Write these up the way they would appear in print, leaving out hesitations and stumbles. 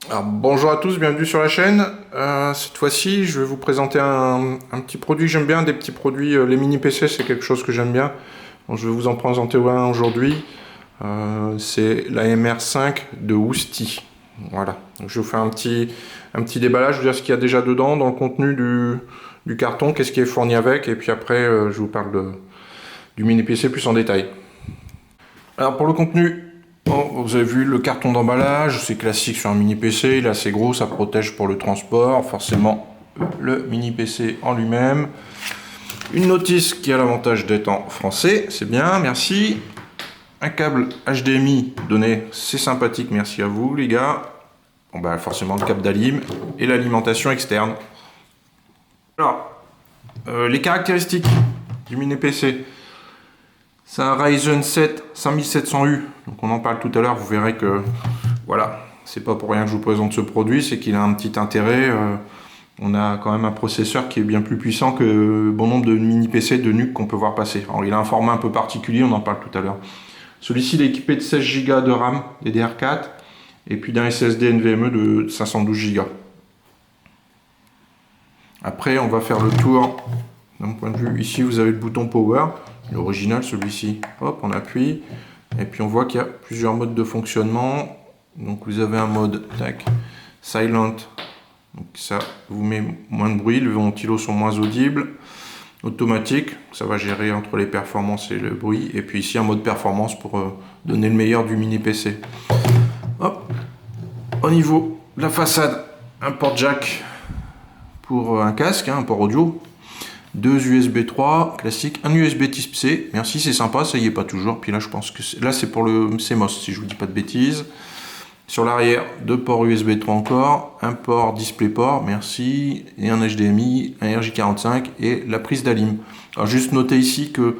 Alors, bonjour à tous, bienvenue sur la chaîne. Cette fois-ci, je vais vous présenter un petit produit que j'aime bien, des petits produits. Les mini PC, c'est quelque chose que j'aime bien. Donc, je vais vous en présenter un aujourd'hui. C'est la MR5 de Wousti. Voilà. Donc, je vais vous faire un petit déballage, je vais dire ce qu'il y a déjà dedans, dans le contenu du carton, qu'est-ce qui est fourni avec, et puis après, je vous parle du mini PC plus en détail. Alors, pour le contenu, bon, vous avez vu le carton d'emballage, c'est classique sur un mini PC, il est assez gros, ça protège pour le transport, forcément le mini PC en lui-même. Une notice qui a l'avantage d'être en français, c'est bien, merci. Un câble HDMI donné, c'est sympathique, merci à vous les gars. Bon bah forcément le câble d'alim et l'alimentation externe. Alors, les caractéristiques du mini PC. C'est un Ryzen 7 5700U, donc on en parle tout à l'heure, vous verrez que voilà, c'est pas pour rien que je vous présente ce produit, c'est qu'il a un petit intérêt. On a quand même un processeur qui est bien plus puissant que bon nombre de mini PC de NUC qu'on peut voir passer. Alors il a un format un peu particulier, on en parle tout à l'heure. Celui-ci il est équipé de 16 Go de RAM DDR4 et puis d'un SSD NVMe de 512 Go. Après on va faire le tour d'un point de vue. Ici vous avez le bouton Power. L'original, celui-ci, hop, on appuie, et puis on voit qu'il y a plusieurs modes de fonctionnement. Donc vous avez un mode, tac, silent, donc ça vous met moins de bruit, les ventilos sont moins audibles. Automatique, ça va gérer entre les performances et le bruit. Et puis ici un mode performance pour donner le meilleur du mini PC. Hop, au niveau de la façade, un port jack pour un casque, un port audio. Deux USB 3 classiques, un USB Type C, merci, c'est sympa, ça y est pas toujours. Puis là je pense que là c'est pour le CMOS si je vous dis pas de bêtises. Sur l'arrière, deux ports USB 3 encore, un port DisplayPort, merci, et un HDMI, un RJ45 et la prise d'alim. Alors juste noter ici que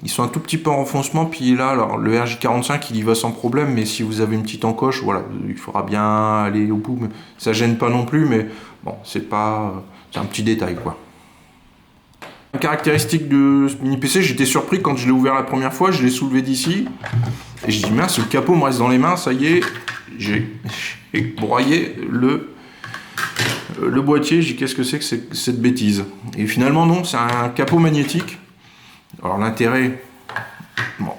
ils sont un tout petit peu en renfoncement, puis là alors le RJ45 il y va sans problème, mais si vous avez une petite encoche, voilà, il faudra bien aller au bout, mais ça gêne pas non plus, mais bon, c'est un petit détail quoi. Caractéristique de ce mini PC, j'étais surpris quand je l'ai ouvert la première fois, je l'ai soulevé d'ici et je dis mince, le capot me reste dans les mains, ça y est, j'ai broyé le boîtier, j'ai dit qu'est-ce que c'est que cette bêtise. Et finalement non, c'est un capot magnétique. Alors l'intérêt, bon,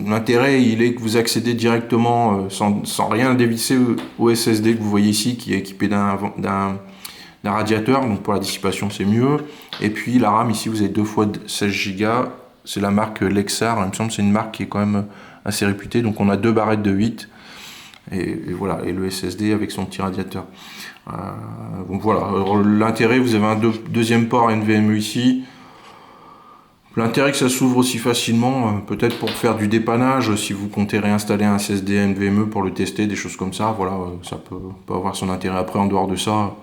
l'intérêt il est que vous accédez directement sans rien dévisser au SSD que vous voyez ici qui est équipé d'un radiateur, donc pour la dissipation c'est mieux. Et puis la RAM ici vous avez 2 fois 16 Go, c'est la marque Lexar, il me semble que c'est une marque qui est quand même assez réputée, donc on a 2 barrettes de 8 et voilà, et le SSD avec son petit radiateur. Donc voilà, l'intérêt, vous avez un deuxième port NVMe ici. L'intérêt que ça s'ouvre aussi facilement, peut-être pour faire du dépannage, si vous comptez réinstaller un SSD NVMe pour le tester, des choses comme ça, voilà, ça peut avoir son intérêt. Après en dehors de ça,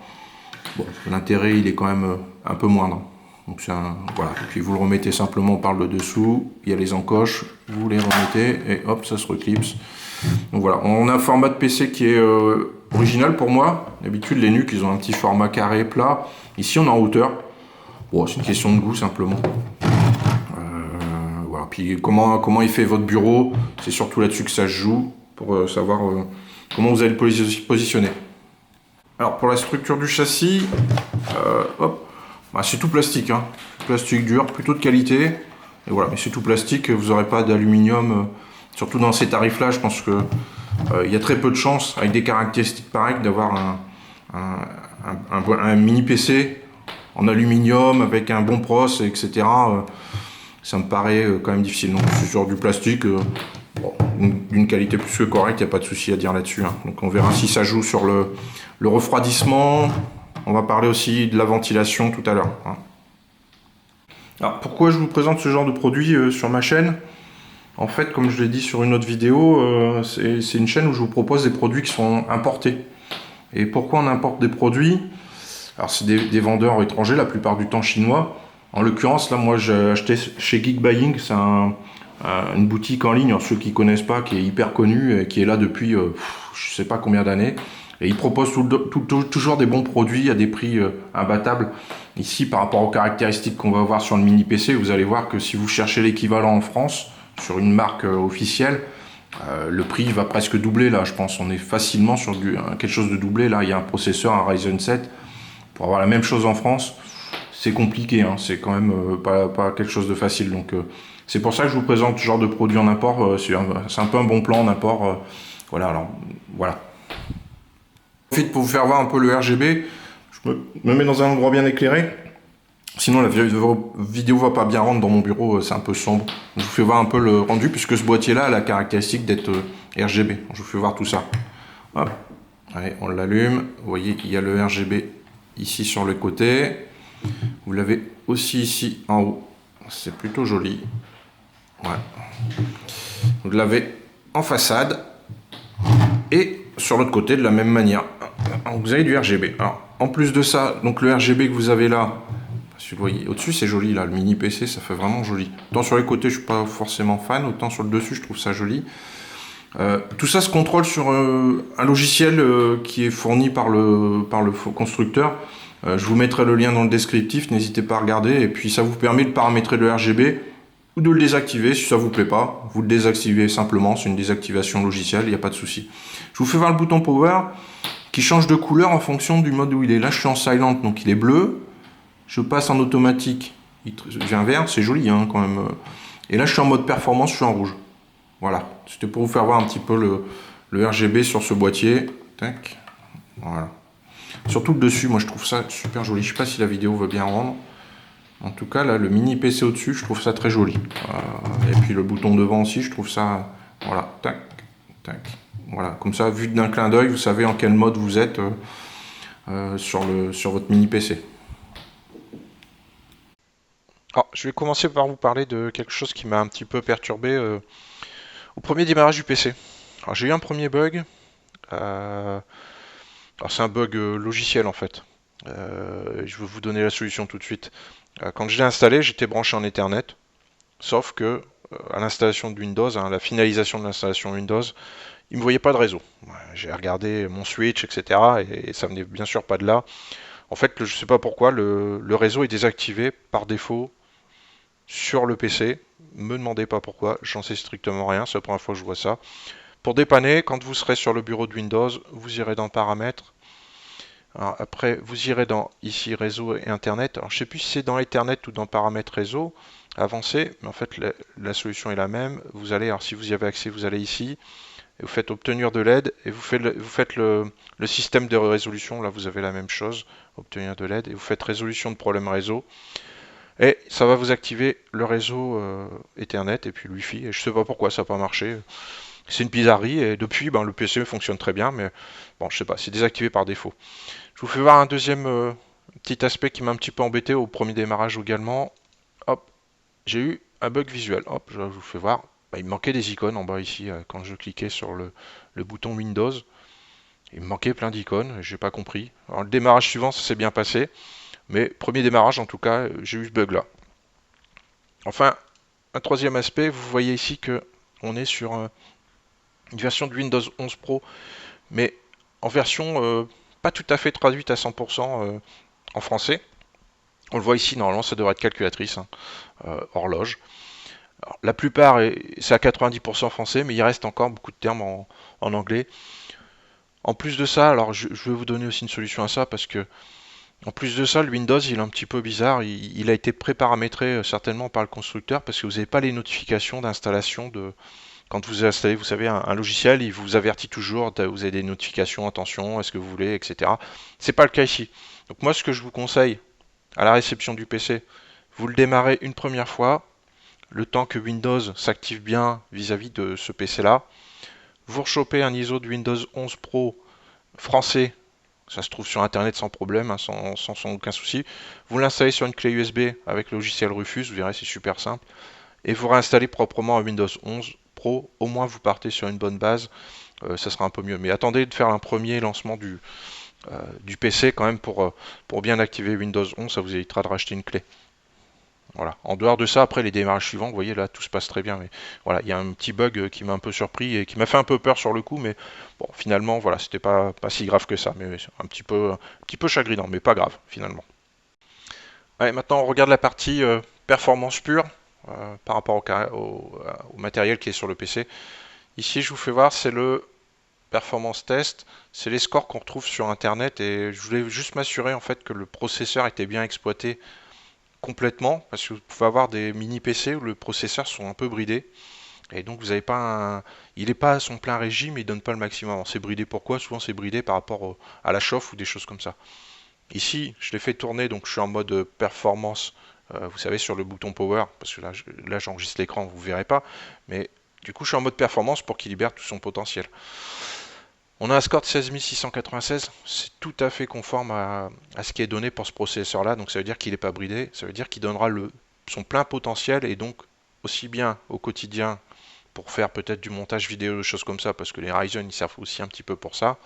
bon, l'intérêt il est quand même un peu moindre. Donc voilà. Et puis vous le remettez simplement par le dessous, il y a les encoches, vous les remettez et hop, ça se reclipse. Donc voilà, on a un format de PC qui est original pour moi. D'habitude les NUC ils ont un petit format carré plat. Ici on est en hauteur. Bon, c'est une question de goût simplement. Voilà. Puis comment il fait votre bureau, c'est surtout là-dessus que ça se joue pour savoir comment vous allez le positionner. Alors pour la structure du châssis, hop, bah, c'est tout plastique, hein. Plastique dur, plutôt de qualité. Et voilà, mais c'est tout plastique, vous n'aurez pas d'aluminium, surtout dans ces tarifs-là, je pense que il y a très peu de chances, avec des caractéristiques pareilles, d'avoir un mini PC en aluminium avec un bon pros, etc. Ça me paraît quand même difficile. Donc c'est sur du plastique, bon, d'une qualité plus que correcte, il n'y a pas de souci à dire là-dessus, hein. Donc on verra si ça joue sur le refroidissement. On va parler aussi de la ventilation tout à l'heure, hein. Alors pourquoi je vous présente ce genre de produit sur ma chaîne? En fait, comme je l'ai dit sur une autre vidéo, c'est une chaîne où je vous propose des produits qui sont importés. Et pourquoi on importe des produits? Alors c'est des vendeurs étrangers, la plupart du temps chinois. En l'occurrence, là, moi, j'ai acheté chez Geekbuying, c'est une boutique en ligne, alors, ceux qui ne connaissent pas, qui est hyper connue, et qui est là depuis je ne sais pas combien d'années. Et ils proposent toujours des bons produits à des prix imbattables. Ici, par rapport aux caractéristiques qu'on va voir sur le mini PC, vous allez voir que si vous cherchez l'équivalent en France, sur une marque officielle, Le prix va presque doubler là, je pense. On est facilement sur quelque chose de doublé. Là, il y a un processeur, un Ryzen 7. Pour avoir la même chose en France, c'est compliqué. Hein. C'est quand même pas quelque chose de facile. Donc, c'est pour ça que je vous présente ce genre de produit en import. C'est un peu un bon plan en import. Voilà, alors, voilà. Je profite pour vous faire voir un peu le RGB. Je me mets dans un endroit bien éclairé. Sinon, la vidéo va pas bien rendre dans mon bureau, c'est un peu sombre. Je vous fais voir un peu le rendu, puisque ce boîtier-là a la caractéristique d'être RGB. Je vous fais voir tout ça. Hop. Allez, on l'allume. Vous voyez, il y a le RGB ici sur le côté. Vous l'avez aussi ici en haut. C'est plutôt joli. Voilà. Vous l'avez en façade. Et sur l'autre côté, de la même manière. Vous avez du RGB. Alors, en plus de ça, donc le RGB que vous avez là, si vous voyez, au-dessus c'est joli là, le mini PC ça fait vraiment joli. Autant sur les côtés je suis pas forcément fan, autant sur le dessus je trouve ça joli. Tout ça se contrôle sur un logiciel qui est fourni par le constructeur. Je vous mettrai le lien dans le descriptif, n'hésitez pas à regarder. Et puis ça vous permet de paramétrer le RGB ou de le désactiver si ça vous plaît pas. Vous le désactivez simplement, c'est une désactivation logicielle, il n'y a pas de souci. Je vous fais voir le bouton Power qui change de couleur en fonction du mode où il est. Là je suis en silent, donc il est bleu. Je passe en automatique, il devient vert, c'est joli hein, quand même. Et là je suis en mode performance, je suis en rouge. Voilà, c'était pour vous faire voir un petit peu le RGB sur ce boîtier. Tac. Voilà. Surtout le dessus, moi je trouve ça super joli. Je sais pas si la vidéo veut bien rendre. En tout cas, là, le mini PC au-dessus, je trouve ça très joli. Et puis le bouton devant aussi, je trouve ça... Voilà, tac, tac. Voilà, comme ça, vu d'un clin d'œil, vous savez en quel mode vous êtes sur votre mini PC. Alors, je vais commencer par vous parler de quelque chose qui m'a un petit peu perturbé au premier démarrage du PC. Alors, j'ai eu un premier bug. Alors, c'est un bug logiciel en fait. Je vais vous donner la solution tout de suite. Quand je l'ai installé, j'étais branché en Ethernet. Sauf que à l'installation de Windows, hein, la finalisation de l'installation Windows, il ne me voyait pas de réseau. J'ai regardé mon switch, etc. Et ça venait bien sûr pas de là. En fait, je ne sais pas pourquoi, le réseau est désactivé par défaut sur le PC. Me demandez pas pourquoi, j'en sais strictement rien, c'est la première fois que je vois ça. Pour dépanner, quand vous serez sur le bureau de Windows, vous irez dans Paramètres. Alors après, vous irez dans ici Réseau et Internet. Alors je sais plus si c'est dans Ethernet ou dans Paramètres Réseau avancé, mais en fait la solution est la même. Vous allez, alors si vous y avez accès, vous allez ici, et vous faites obtenir de l'aide, et vous faites le système de résolution. Là vous avez la même chose, obtenir de l'aide, et vous faites résolution de problème réseau. Et ça va vous activer le réseau Ethernet et puis le Wi-Fi. Et je sais pas pourquoi ça n'a pas marché. C'est une bizarrerie et depuis le PC fonctionne très bien, mais bon je sais pas, c'est désactivé par défaut. Je vous fais voir un deuxième petit aspect qui m'a un petit peu embêté au premier démarrage également. Hop, j'ai eu un bug visuel. Hop, je vous fais voir. Il me manquait des icônes en bas ici quand je cliquais sur le bouton Windows. Il me manquait plein d'icônes, j'ai pas compris. Alors le démarrage suivant, ça s'est bien passé. Mais premier démarrage, en tout cas, j'ai eu ce bug-là. Enfin, un troisième aspect, vous voyez ici que on est sur une version de Windows 11 Pro, mais en version pas tout à fait traduite à 100% en français. On le voit ici, normalement, ça devrait être calculatrice, hein, horloge. Alors, la plupart, c'est à 90% français, mais il reste encore beaucoup de termes en anglais. En plus de ça, alors je vais vous donner aussi une solution à ça, parce que en plus de ça, le Windows, il est un petit peu bizarre. Il a été préparamétré certainement par le constructeur parce que vous n'avez pas les notifications d'installation de... Quand vous installez, vous savez, un logiciel, il vous avertit toujours, vous avez des notifications, attention, est-ce que vous voulez, etc. C'est pas le cas ici. Donc moi, ce que je vous conseille, à la réception du PC, vous le démarrez une première fois, le temps que Windows s'active bien vis-à-vis de ce PC-là. Vous rechopez un ISO de Windows 11 Pro français. Ça se trouve sur internet sans problème, hein, sans aucun souci. Vous l'installez sur une clé USB avec le logiciel Rufus, vous verrez c'est super simple. Et vous réinstallez proprement un Windows 11 Pro, au moins vous partez sur une bonne base, ça sera un peu mieux. Mais attendez de faire un premier lancement du PC quand même pour bien activer Windows 11, ça vous évitera de racheter une clé. Voilà. En dehors de ça, après les démarrages suivants, vous voyez là tout se passe très bien. Mais voilà, il y a un petit bug qui m'a un peu surpris et qui m'a fait un peu peur sur le coup, mais bon, finalement, voilà, c'était pas si grave que ça, mais un petit peu chagrinant, mais pas grave finalement. Allez, maintenant on regarde la partie performance pure par rapport au matériel qui est sur le PC. Ici, je vous fais voir, c'est le performance test. C'est les scores qu'on retrouve sur Internet et je voulais juste m'assurer en fait que le processeur était bien exploité complètement parce que vous pouvez avoir des mini PC où le processeur sont un peu bridés et donc vous n'avez pas il n'est pas à son plein régime et il donne pas le maximum. Alors, c'est bridé pourquoi? Souvent c'est bridé par rapport à la chauffe ou des choses comme ça. Ici, je l'ai fait tourner donc je suis en mode performance. Vous savez sur le bouton power parce que là j'enregistre l'écran, vous verrez pas, mais du coup je suis en mode performance pour qu'il libère tout son potentiel. On a un score de 16 696, c'est tout à fait conforme à ce qui est donné pour ce processeur-là, donc ça veut dire qu'il n'est pas bridé, ça veut dire qu'il donnera son plein potentiel et donc aussi bien au quotidien pour faire peut-être du montage vidéo, des choses comme ça, parce que les Ryzen ils servent aussi un petit peu pour ça,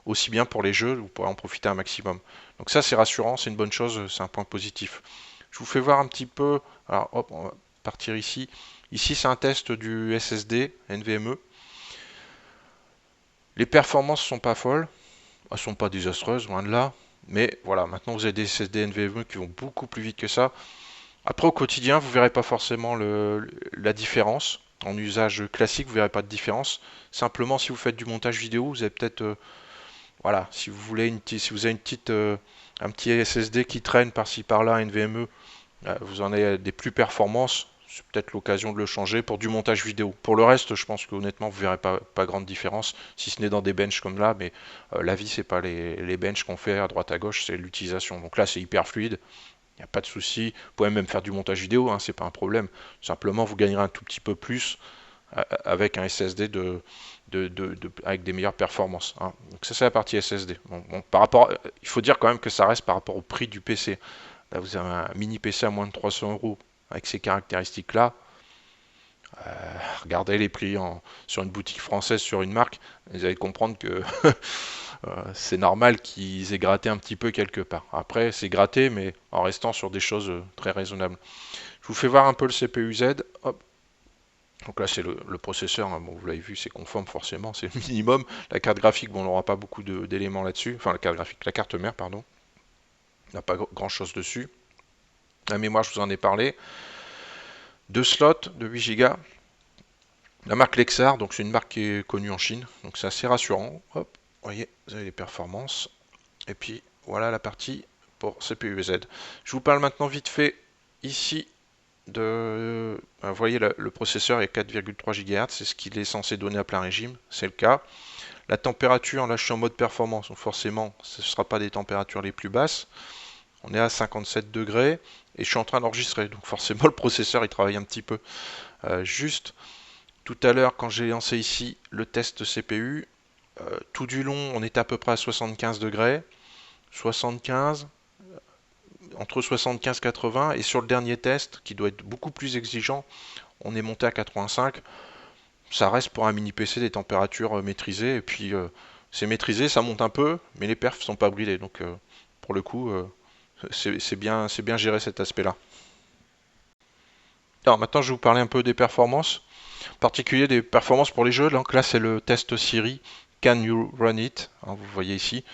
aussi bien pour les jeux, vous pourrez en profiter un maximum. Donc ça c'est rassurant, c'est une bonne chose, c'est un point positif. Je vous fais voir un petit peu, alors hop, on va partir ici. Ici c'est un test du SSD NVMe. Les performances sont pas folles, elles sont pas désastreuses, loin de là. Mais voilà, maintenant vous avez des SSD NVMe qui vont beaucoup plus vite que ça. Après au quotidien, vous verrez pas forcément la différence. En usage classique, vous verrez pas de différence. Simplement, si vous faites du montage vidéo, vous avez peut-être, voilà, si vous voulez si vous avez un petit SSD qui traîne par-ci par-là, NVMe, vous en avez des plus performances. C'est peut-être l'occasion de le changer pour du montage vidéo. Pour le reste, je pense que honnêtement, vous verrez pas grande différence, si ce n'est dans des benches comme là, mais la vie, c'est pas les benches qu'on fait à droite à gauche, c'est l'utilisation. Donc là, c'est hyper fluide, il n'y a pas de souci. Vous pouvez même faire du montage vidéo, hein, c'est pas un problème. Simplement, vous gagnerez un tout petit peu plus avec un SSD avec des meilleures performances. Hein. Donc ça, c'est la partie SSD. Bon, par rapport, il faut dire quand même que ça reste par rapport au prix du PC. Là, vous avez un mini PC à moins de 300 euros avec ces caractéristiques-là. Regardez les prix sur une boutique française, sur une marque, vous allez comprendre que c'est normal qu'ils aient gratté un petit peu quelque part. Après, c'est gratté, mais en restant sur des choses très raisonnables. Je vous fais voir un peu le CPU Z. Hop. Donc là, c'est le processeur. Hein. Bon, vous l'avez vu, c'est conforme forcément, c'est le minimum. La carte graphique, bon, on n'aura pas beaucoup d'éléments là-dessus. Enfin, la carte graphique, la carte mère, pardon. Il n'y a pas grand-chose dessus. La mémoire, je vous en ai parlé. 2 slots de 8 Go. La marque Lexar, donc c'est une marque qui est connue en Chine, donc c'est assez rassurant. Hop, vous voyez, vous avez les performances. Et puis voilà la partie pour CPU Z. Je vous parle maintenant vite fait ici de. Vous voyez, le processeur est 4,3 GHz, c'est ce qu'il est censé donner à plein régime, c'est le cas. La température, là je suis en mode performance, donc forcément ce ne sera pas des températures les plus basses. On est à 57 degrés et je suis en train d'enregistrer, donc forcément le processeur il travaille un petit peu. Juste tout à l'heure, quand j'ai lancé ici le test CPU, tout du long, on est à peu près à 75 degrés. 75, entre 75 et 80. Et sur le dernier test, qui doit être beaucoup plus exigeant, on est monté à 85. Ça reste pour un mini PC des températures maîtrisées. Et puis, c'est maîtrisé, ça monte un peu, mais les perfs sont pas bridés. Donc, pour le coup, c'est bien géré cet aspect-là. Alors, maintenant, je vais vous parler un peu des performances. En particulier des performances pour les jeux. Donc là, c'est le test Siri. Can you run it? Hein, vous voyez ici.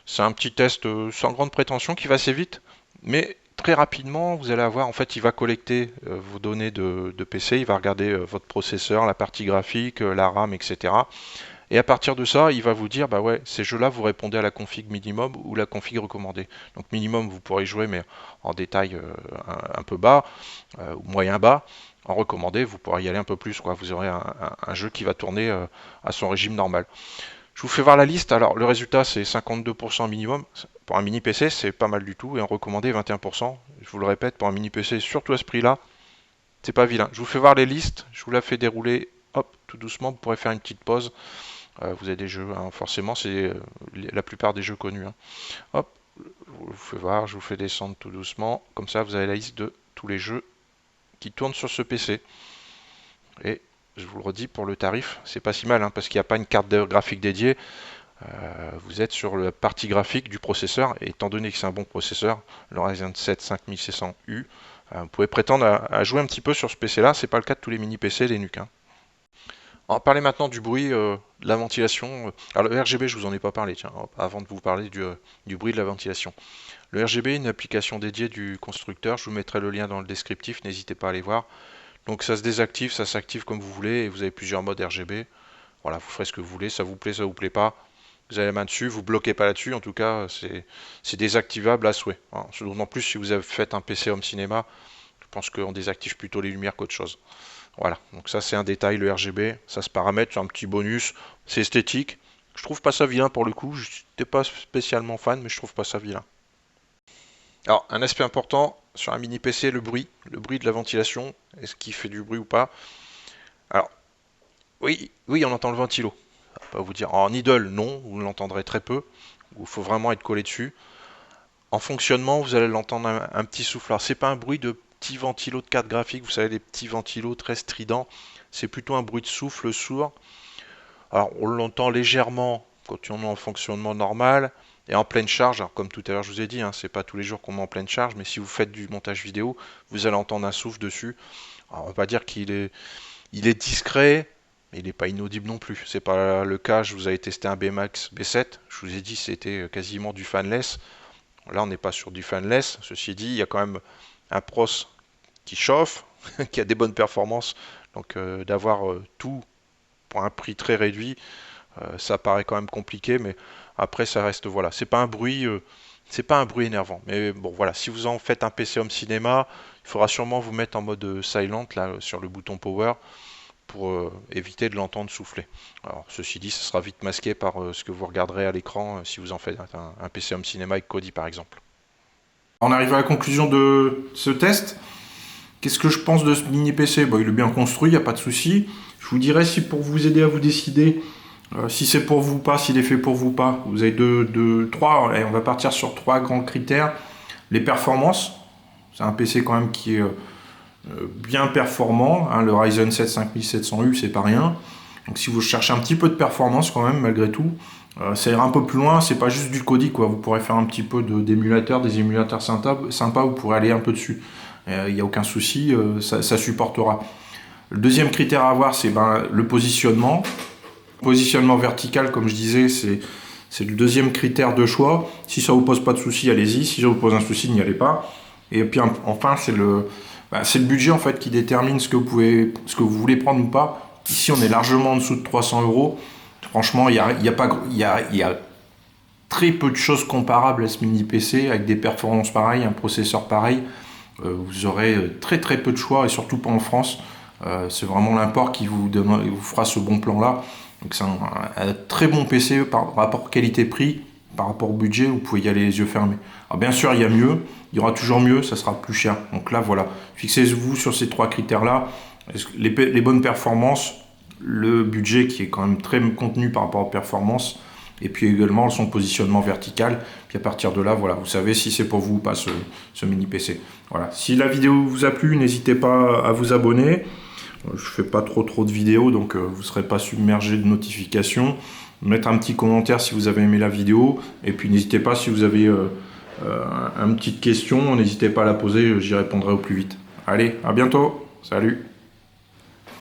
C'est un petit test sans grande prétention qui va assez vite, mais très rapidement, vous allez avoir, en fait, il va collecter vos données de PC, il va regarder votre processeur, la partie graphique, la RAM, etc. Et à partir de ça, il va vous dire, bah ouais, ces jeux-là, vous répondez à la config minimum ou la config recommandée. Donc minimum, vous pourrez jouer, mais en détail un peu bas, ou moyen bas. En recommandé, vous pourrez y aller un peu plus, quoi. Vous aurez un jeu qui va tourner à son régime normal. Je vous fais voir la liste. Alors, le résultat, c'est 52% minimum. Pour un mini PC, c'est pas mal du tout. Et en recommandé, 21%. Je vous le répète, pour un mini PC, surtout à ce prix-là, c'est pas vilain. Je vous fais voir les listes. Je vous la fais dérouler. Hop, tout doucement. Vous pourrez faire une petite pause. Vous avez des jeux, hein, forcément, c'est la plupart des jeux connus. Hein. Hop, je vous fais voir. Je vous fais descendre tout doucement. Comme ça, vous avez la liste de tous les jeux qui tournent sur ce PC. Et je vous le redis, pour le tarif, c'est pas si mal, hein, parce qu'il n'y a pas une carte graphique dédiée. Vous êtes sur la partie graphique du processeur, et étant donné que c'est un bon processeur, le Ryzen 7 5600U, vous pouvez prétendre à jouer un petit peu sur ce PC-là. C'est pas le cas de tous les mini PC, les NUC. Hein. On va parler maintenant du bruit, de la ventilation. Alors le RGB, je vous en ai pas parlé, tiens, avant de vous parler du bruit de la ventilation. Le RGB, une application dédiée du constructeur, je vous mettrai le lien dans le descriptif, n'hésitez pas à aller voir. Donc ça se désactive, ça s'active comme vous voulez, et vous avez plusieurs modes RGB. Voilà, vous ferez ce que vous voulez, ça vous plaît pas. Vous avez la main dessus, vous bloquez pas là-dessus, en tout cas, c'est désactivable à souhait. Hein. En plus, si vous avez fait un PC Home Cinéma, je pense qu'on désactive plutôt les lumières qu'autre chose. Voilà, donc ça c'est un détail, le RGB, ça se paramètre, c'est un petit bonus, c'est esthétique. Je trouve pas ça vilain pour le coup, je n'étais pas spécialement fan, mais je trouve pas ça vilain. Alors, un aspect important sur un mini PC, le bruit de la ventilation, est-ce qu'il fait du bruit ou pas? Alors, oui, on entend le ventilo. On va pas vous dire en idle, non, vous l'entendrez très peu, il faut vraiment être collé dessus. En fonctionnement, vous allez l'entendre un petit souffle. Alors, c'est pas un bruit de petits ventilos de carte graphique, vous savez, les petits ventilos très stridents, c'est plutôt un bruit de souffle sourd. Alors, on l'entend légèrement quand on est en fonctionnement normal et en pleine charge. Alors, comme tout à l'heure, je vous ai dit, hein, c'est pas tous les jours qu'on met en pleine charge, mais si vous faites du montage vidéo, vous allez entendre un souffle dessus. Alors, on va dire il est discret, mais il n'est pas inaudible non plus. C'est pas le cas. Je vous avais testé un BMax B7. Je vous ai dit c'était quasiment du fanless. Là, on n'est pas sur du fanless. Ceci dit, il y a quand même un pros qui chauffe, qui a des bonnes performances. Donc, d'avoir tout pour un prix très réduit, ça paraît quand même compliqué, mais après ça reste voilà, c'est pas un bruit énervant. Mais bon voilà, si vous en faites un PC Home Cinéma, il faudra sûrement vous mettre en mode silent là sur le bouton power pour éviter de l'entendre souffler. Alors ceci dit, ça sera vite masqué par ce que vous regarderez à l'écran si vous en faites un PC Home Cinéma avec Kodi par exemple. On arrive à la conclusion de ce test. Qu'est-ce que je pense de ce mini PC? Bon, il est bien construit, il n'y a pas de souci. Je vous dirais si pour vous aider à vous décider si c'est pour vous ou pas, s'il est fait pour vous ou pas. Vous avez trois, allez, on va partir sur trois grands critères. Les performances, c'est un PC quand même qui est bien performant. Hein, le Ryzen 7 5700U, c'est pas rien. Donc si vous cherchez un petit peu de performance quand même, malgré tout, ça ira un peu plus loin. C'est pas juste du Kodi, quoi. Vous pourrez faire un petit peu d'émulateur, des émulateurs sympas, vous pourrez aller un peu dessus. Il n'y a aucun souci, ça supportera. Le deuxième critère à avoir, c'est le positionnement. Positionnement vertical, comme je disais, c'est le deuxième critère de choix. Si ça vous pose pas de souci, allez-y. Si ça vous pose un souci, n'y allez pas. Et puis enfin, c'est le budget en fait qui détermine ce que vous voulez prendre ou pas. Ici, on est largement en dessous de 300 euros. Franchement, il y a très peu de choses comparables à ce mini PC avec des performances pareilles, un processeur pareil. Vous aurez très peu de choix et surtout pas en France. C'est vraiment l'import qui vous fera ce bon plan là. Donc c'est un très bon PC par rapport qualité-prix, par rapport au budget, vous pouvez y aller les yeux fermés. Alors bien sûr, il y a mieux, il y aura toujours mieux, ça sera plus cher. Donc là, voilà, fixez-vous sur ces trois critères-là. Les bonnes performances, le budget qui est quand même très contenu par rapport aux performances, et puis également son positionnement vertical. Puis à partir de là, voilà, vous savez si c'est pour vous ou pas ce mini PC. Voilà. Si la vidéo vous a plu, n'hésitez pas à vous abonner. Je fais pas trop de vidéos, donc vous ne serez pas submergé de notifications. Mettre un petit commentaire si vous avez aimé la vidéo. Et puis n'hésitez pas si vous avez une petite question, n'hésitez pas à la poser, j'y répondrai au plus vite. Allez, à bientôt. Salut.